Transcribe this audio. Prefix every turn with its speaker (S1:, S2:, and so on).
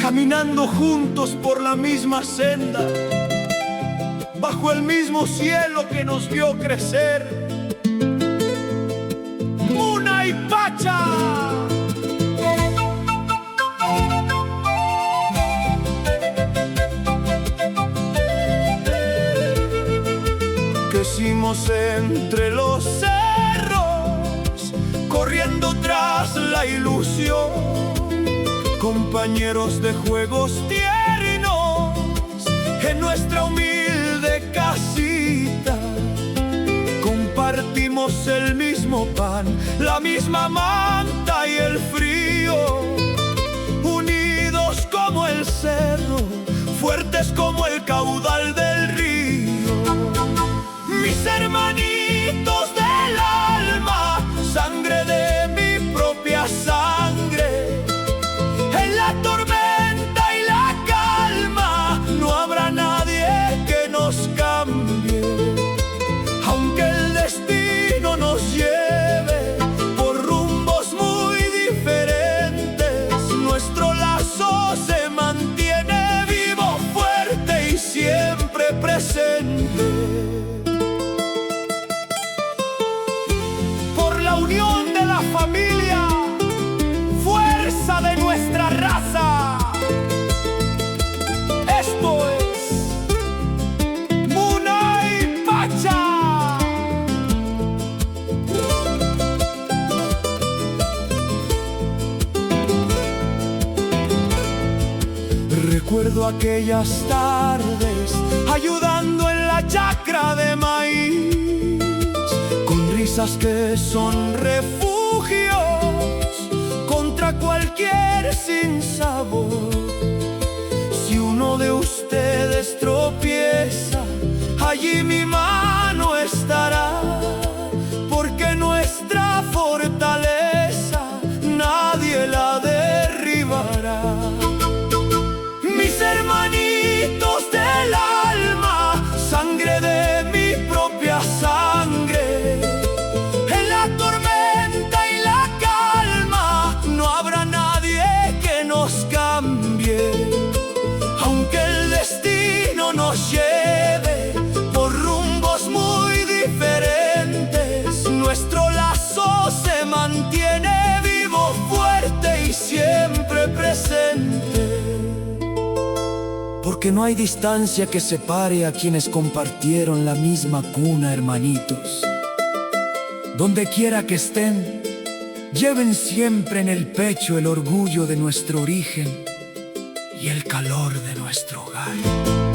S1: caminando juntos por la misma senda, bajo el mismo cielo que nos vio crecer. Muna y Pacha. Crecimos entre los cerros, corriendo tras la ilusión, compañeros de juegos tiernos en nuestra humilde casita. Compartimos el mismo pan, la misma manta y el frío, unidos como el cerro, fuertes como el caudal del río. Mis hermanitos del alma, sangre de mi propia sangre. En la tormenta y la calma no habrá nadie que nos cambie. Aunque el destino nos lleve por rumbos muy diferentes, nuestro lazo se mantiene vivo, fuerte y siempre presente. Unión de la familia, fuerza de nuestra raza. Esto es Muna y Pacha. Recuerdo aquellas tardes ayudando en la chacra de maíz, risas que son refugios contra cualquier sinsabor. Si uno de ustedes tropieza, allí mi mano estará, porque nuestra fortaleza nadie la derribará. Mis hermanitos del alma, sangre de mi propia sangre. Aunque el destino nos lleve por rumbos muy diferentes, nuestro lazo se mantiene vivo, fuerte y siempre presente. Porque no hay distancia que separe a quienes compartieron la misma cuna, hermanitos. Donde quiera que estén, lleven siempre en el pecho el orgullo de nuestro origen y el calor de nuestro hogar.